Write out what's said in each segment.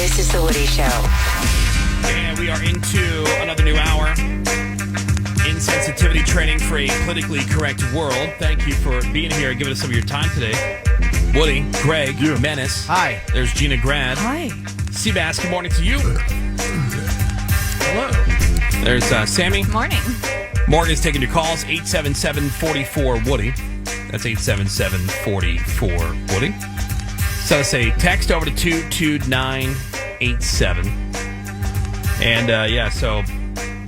This is The Woody Show. And we are into another new hour. Insensitivity training for a politically correct world. Thank you for being here and giving us some of your time today. Woody, Greg, Menace. Hi. There's Gina Grad. Hi. Seabass, good morning to you. Hello. There's Sammy. Morning. Morgan's taking your calls. 877-44-WOODY. That's 877-44-WOODY. Send us a text over to 22987. And, so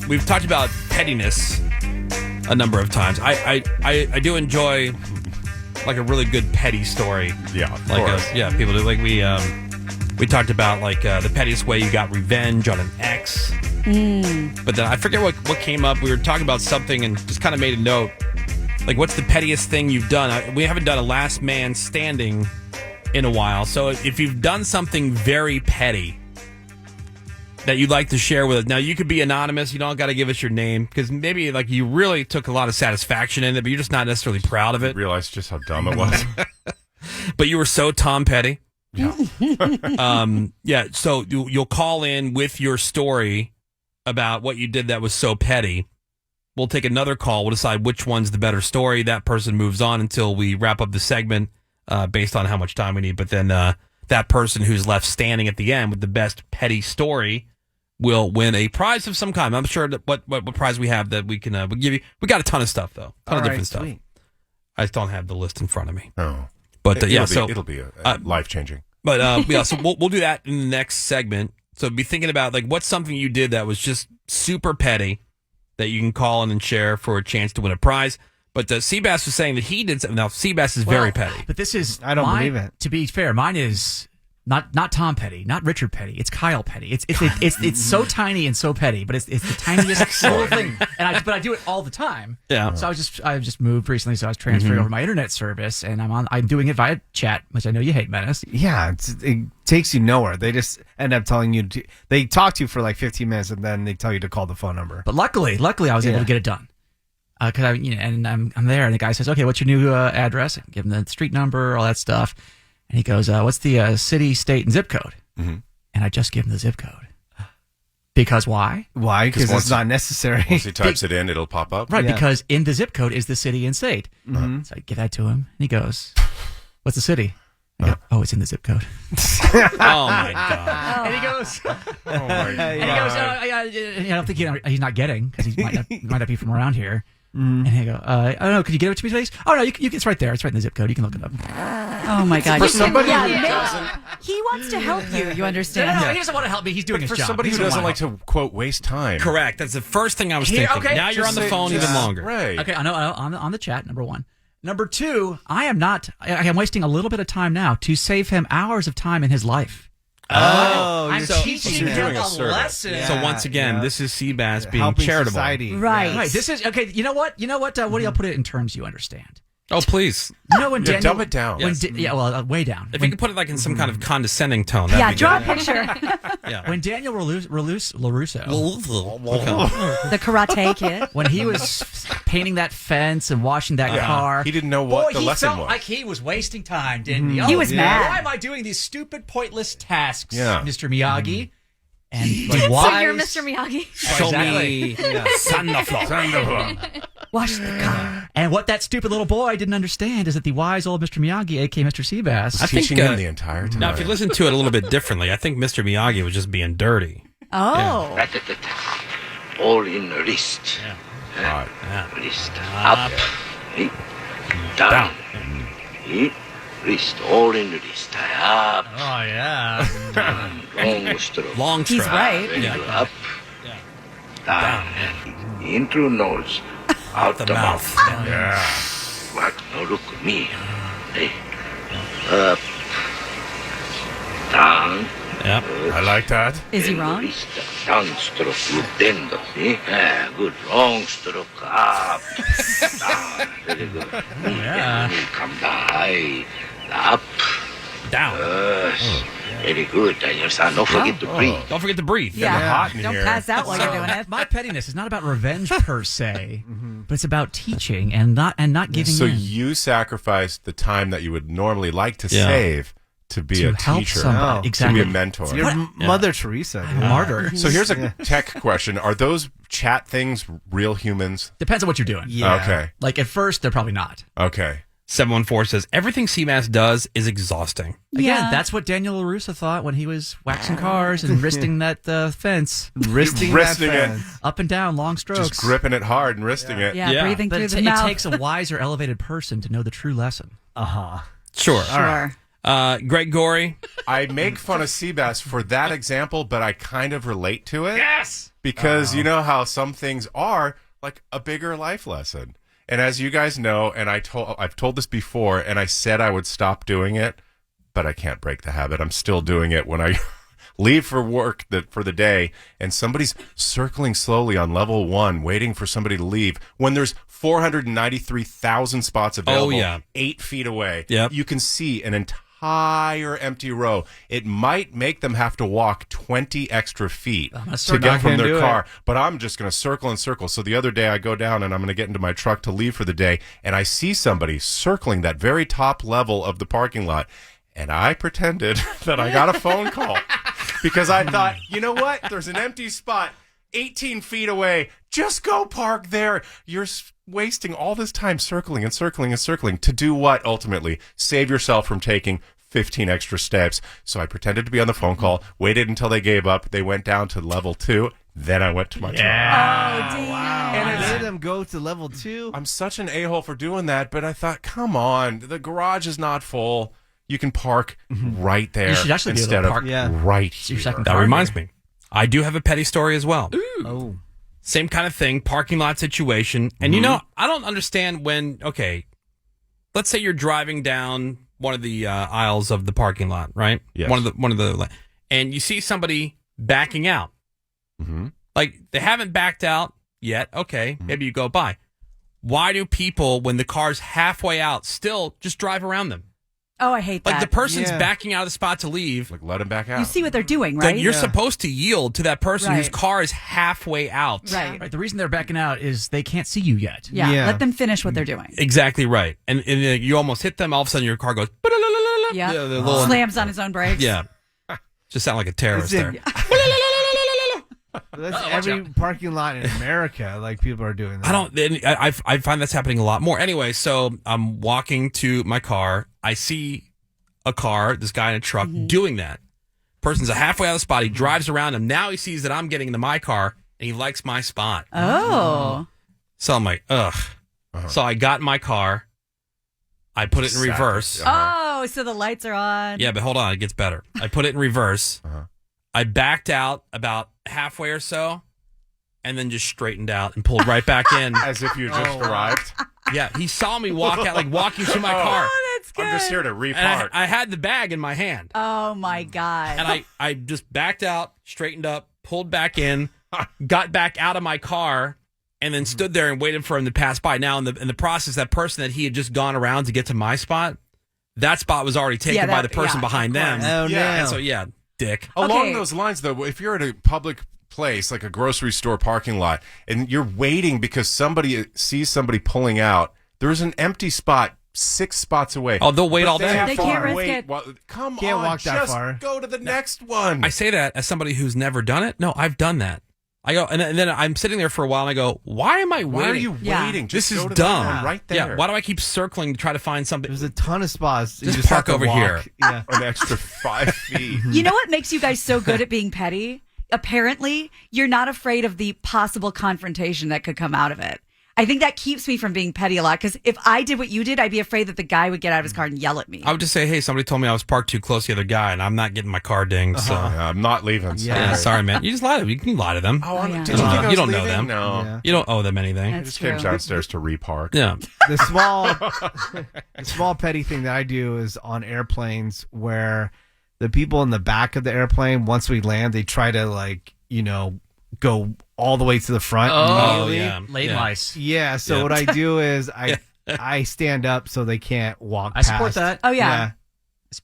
we've talked about pettiness a number of times. I do enjoy, like, a really good petty story. Yeah, of like course. people do. Like, we talked about, like, the pettiest way you got revenge on an ex. But then I forget what came up. We were talking about something and just kind of made a note. Like, what's the pettiest thing you've done? We haven't done a last man standing in a while. So if you've done something very petty that you'd like to share with us. Now, you could be anonymous. You don't got to give us your name because maybe like you really took a lot of satisfaction in it, but you're just not necessarily proud of it. Realized just how dumb it was. But you were so Tom Petty. Yeah. So you'll call in with your story about what you did that was so petty. We'll take another call. We'll decide which one's the better story. That person moves on until we wrap up the segment based on how much time we need. But then that person who's left standing at the end with the best petty story will win a prize of some kind. I'm sure that what prize we have that we can we'll give you. We got a ton of stuff though, a ton of different stuff. I just don't have the list in front of me. Oh, but it'll be life changing. But so we'll do that in the next segment. So be thinking about like what's something you did that was just super petty that you can call in and share for a chance to win a prize. But Seabass was saying that he did something. Now Seabass is very petty. But this is I don't believe it. To be fair, mine is not Tom Petty, not Richard Petty. It's Kyle Petty. It's so tiny and so petty, but it's the tiniest little thing. But I do it all the time. Yeah. So I just moved recently, so I was transferring over my internet service, and I'm doing it via chat, which I know you hate, Menace. Yeah, it takes you nowhere. They just end up telling you they talk to you for like 15 minutes, and then they tell you to call the phone number. But luckily, I was able to get it done. Because I'm there, and the guy says, "Okay, what's your new address?" I give him the street number, all that stuff, and he goes, "What's the city, state, and zip code?" Mm-hmm. And I just give him the zip code. Because why? Why? Because it's not necessary. Once he types it in, it'll pop up. Right, Yeah. because in the zip code is the city and state. Mm-hmm. So I give that to him, and he goes, "What's the city?" I go, "Oh, it's in the zip code." Oh my god! And he goes, Oh my God. and he goes, I don't think he's not getting because he might not be from around here. And he go, I don't know. Could you give it to me, please? Oh no, you it's right there. It's right in the zip code. You can look it up. Oh my God. For somebody who He wants to help you. You understand? No, he doesn't want to help me. He's doing his for job. somebody He who doesn't wanna like to quote waste time. Correct. That's the first thing I was Here, thinking. okay, Now you're on the phone even longer. Right. Okay, I know. On the chat. Number one. Number two. I am wasting a little bit of time now to save him hours of time in his life. Oh, I'm you're teaching you're him doing a a service. lesson. Yeah. So once again, this is Seabass being helping charitable. society. Right. Right. This is okay. You know what? Woody, I'll put it in terms you understand. Oh please! You know when Yeah, Daniel, dumb it down. When Yes. way down. If you could put it like in some kind of condescending tone, that'd Yeah, be draw a good. picture. Yeah. When Daniel LaRusso, Okay. The Karate Kid. when he was painting that fence and washing that car, He didn't know what the he lesson felt was. like he was wasting time, didn't he? He was mad. Why am I doing these stupid, pointless tasks, Yeah. Mr. Miyagi? And So you're Mr. Miyagi. Show me sunflower. Wash the car. And what that stupid little boy didn't understand is that the wise old Mr. Miyagi, a.k.a. Mr. Seabass, I think, Teaching him the entire time. Now, if you listen to it a little bit differently, I think Mr. Miyagi was just being dirty. Oh. All in the wrist. Right. Wrist. Up. Down. Wrist. All in the wrist. Up. oh yeah, Long stroke. Long He's strap. right. Very Yeah. good. Up. Down. In through nose. Out the mouth. Yeah. What? Now look at me. Hey. Up. Down. Yep. I like that. Is he Then wrong? Wrist. Down stroke. Good tendo. See? Yeah, good. Long stroke. Up. Down. Very good. Yeah. Then come down. High. Up. Down. Yes. Very good. Daniel son. Don't forget to breathe. Don't forget to breathe. Yeah. hot in Don't here. pass out while you're doing it. my pettiness is not about revenge per se, but it's about teaching and not giving So in. you sacrificed the time that you would normally like to Yeah. save to be to a help teacher, somebody. No. to Exactly. be a mentor. You're Mother Teresa. Dude. Martyr. So here's a tech question: are those chat things real humans? Depends on what you're doing. Yeah. Okay. Like at first, they're probably not. Okay. 714 says, everything CMAS does is exhausting. Again, Yeah. that's what Daniel LaRussa thought when he was waxing cars and wristing that fence. Wristing Wristing that it. fence. Up and down, long strokes. Just gripping it hard and wristing it. Yeah, Yeah. breathing But through it, the it mouth. takes a wiser, elevated person to know the true lesson. Uh-huh. Sure. Sure. Greg Gorey. I make fun of Seabass for that example, but I kind of relate to it. Yes! Because you know how some things are like a bigger life lesson. And as you guys know, and I've told this before, and I said I would stop doing it, but I can't break the habit. I'm still doing it when I leave for work for the day, and somebody's circling slowly on level 1, waiting for somebody to leave, when there's 493,000 spots available, 8 feet away. Yep. You can see an entire empty row. It might make them have to walk 20 extra feet to start get from knocking their into car. But I'm just going to circle and circle. So the other day I go down and I'm going to get into my truck to leave for the day, and I see somebody circling that very top level of the parking lot. And I pretended that I got a phone call because I thought, you know what? There's an empty spot 18 feet away. Just go park there. You're wasting all this time circling and circling and circling to do what ultimately? Save yourself from taking 15 extra steps. So I pretended to be on the phone call, waited until they gave up. They went down to level 2. Then I went to my truck. Oh, damn. And I made them go to level 2. I'm such an a-hole for doing that, but I thought, come on, the garage is not full. You can park right there. You should actually be able to instead park of right here. your second That car reminds here. me. I do have a petty story as well. Oh. Same kind of thing, parking lot situation. And you know, I don't understand when, okay, let's say you're driving down one of the aisles of the parking lot, right? Yes. One of the, and you see somebody backing out. Mm-hmm. Like they haven't backed out yet. Okay, maybe you go by. Why do people, when the car's halfway out, still just drive around them? Oh, I hate Like that. the person's Yeah. backing out of the spot to leave. Like, let him back out. You see what they're doing, Then right? you're supposed to yield to that person whose Right. car is halfway out. Right. Right, the reason they're backing out is they can't see you yet. Yeah. Yeah. Let them finish what they're doing. Exactly right. And you almost hit them. All of a sudden, your car goes. Yeah. The little, Slams on his own brakes. yeah. Just sound like a terrorist Is there. it- That's every parking lot in America. Like people are doing that. I don't. I find that's happening a lot more. Anyway, so I'm walking to my car. I see a car. This guy in a truck doing that. Person's halfway out of the spot. He drives around him. Now he sees that I'm getting into my car and he likes my spot. Oh. So I'm like, ugh. So I got in my car. I put it in reverse. Oh, so the lights are on. Yeah, but hold on, it gets better. I put it in reverse. I backed out about halfway or so, and then just straightened out and pulled right back in. As if you just arrived. Yeah, he saw me walk out, like walking to my car. Oh, that's good. I'm just here to And repark. I had the bag in my hand. Oh, my God. And I just backed out, straightened up, pulled back in, got back out of my car, and then stood there and waited for him to pass by. Now, in the process, that person that he had just gone around to get to my spot, that spot was already taken by the person behind them. Oh, Yeah, no. And so, yeah, dick. Along Okay. those lines, though, if you're at a public place like a grocery store parking lot and you're waiting because somebody sees somebody pulling out, there's an empty spot 6 spots away. Oh, they'll wait all day. have They to can't risk wait it. come Can't on, walk that just far. go to the next one. I say that as somebody who's never done it. No, I've done that. I go, and then I'm sitting there for a while, and I go, why am I waiting? Why are you Yeah. waiting? This Just is go to dumb. the one right there. Yeah, why do I keep circling to try to find something? There's a ton of spots. You Just have park to over walk. here. Yeah. An extra 5 feet. You know what makes you guys so good at being petty? Apparently, you're not afraid of the possible confrontation that could come out of it. I think that keeps me from being petty a lot, because if I did what you did, I'd be afraid that the guy would get out of his car and yell at me. I would just say, hey, somebody told me I was parked too close to the other guy, and I'm not getting my car dinged. So, I'm not leaving. yeah, sorry, man. You just lie to them. You can lie to them. Oh, yeah. did you think I was You don't know leaving? them. No. Yeah. You don't owe them anything. I That's just came true. downstairs to repark. Yeah. The small petty thing that I do is on airplanes where the people in the back of the airplane, once we land, they try to go all the way to the front. Oh, immediately. yeah. Lane Yeah. lice. Yeah, so Yeah. what I do is I stand up so they can't walk I past. support that. Oh, yeah.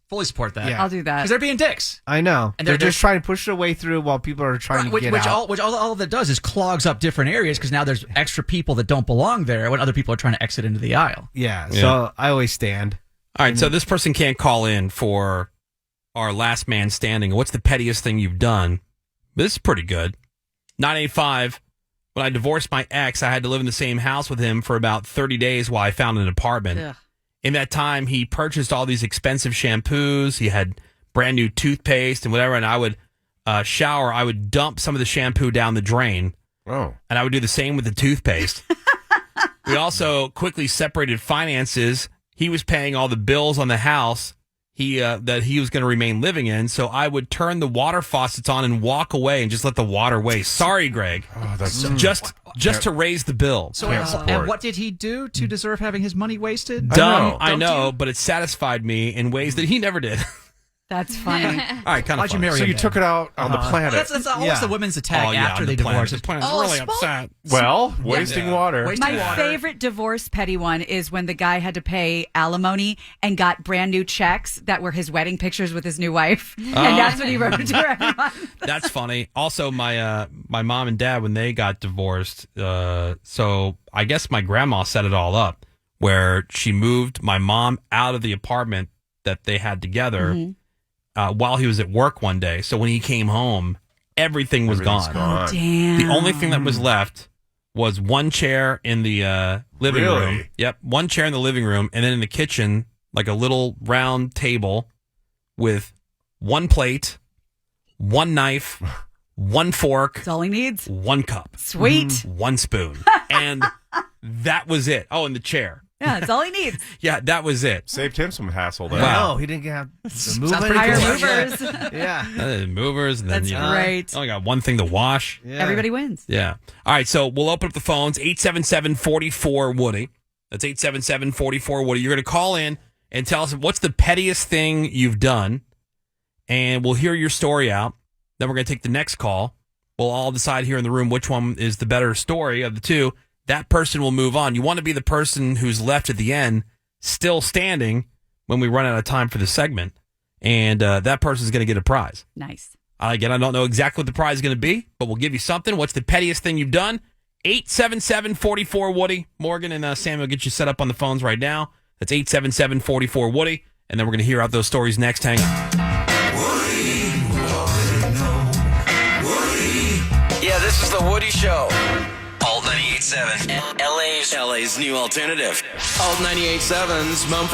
Fully support that. Yeah. I'll do that. Because they're being dicks. I know. And they're they're- just trying to push their way through while people are trying to Which, get which out. all that does is clogs up different areas because now there's extra people that don't belong there when other people are trying to exit into the aisle. Yeah, Yeah. so I always stand. All right, so this person can't call in for our last man standing. What's the pettiest thing you've done? This is pretty good. 985. When I divorced my ex, I had to live in the same house with him for about 30 days while I found an apartment. Ugh. In that time, he purchased all these expensive shampoos. He had brand new toothpaste and whatever. And I would shower. I would dump some of the shampoo down the drain. Oh. And I would do the same with the toothpaste. We also quickly separated finances. He was paying all the bills on the house that he was going to remain living in. So I would turn the water faucets on and walk away and just let the water waste. Sorry, Greg. Oh, that's Just to raise the bill. So, Can't support. and what did he do to deserve having his money wasted? Dumb, I Don't know, you? but it satisfied me in ways that he never did. That's funny. All right, kind of Why'd you funny. marry So him you then? took it out on the planet. That's always Yeah. the women's attack Oh, yeah, after on they the planet. divorce. The planet's Oh, really small- upset. Well, wasting water. Wasting My water. favorite divorce petty one is when the guy had to pay alimony and got brand new checks that were his wedding pictures with his new wife. And that's what he wrote to her every month. That's funny. Also, my mom and dad, when they got divorced, so I guess my grandma set it all up where she moved my mom out of the apartment that they had together while he was at work one day. So when he came home, everything was Everything's gone. gone. Damn. The only thing that was left was one chair in the living Really? room. Yep, one chair in the living room, and then in the kitchen, like a little round table with one plate, one knife, one fork, That's all he needs. one cup, Sweet. one spoon, and that was it. Oh, and the chair. Yeah, that's all he needs. Yeah, that was it. Saved him some hassle there. Wow. No, he didn't have the Sounds movement. pretty Hire cool. movers. Yeah. Movers, and then That's you know, great. only got one thing to wash. Yeah. Everybody wins. Yeah. All right. So we'll open up the phones 877-44-WOODY. That's 877-44-WOODY. You're going to call in and tell us what's the pettiest thing you've done. And we'll hear your story out. Then we're going to take the next call. We'll all decide here in the room which one is the better story of the two. That person will move on. You want to be the person who's left at the end still standing when we run out of time for the segment. And that person's going to get a prize. Nice. Again, I don't know exactly what the prize is going to be, but we'll give you something. What's the pettiest thing you've done? 877-44-WOODY. Morgan and Samuel get you set up on the phones right now. That's 877-44-WOODY. And then we're going to hear out those stories next. Hang on. Yeah, this is the Woody Show. Alt 98.7. LA's new alternative. Alt 98.7's Mumford.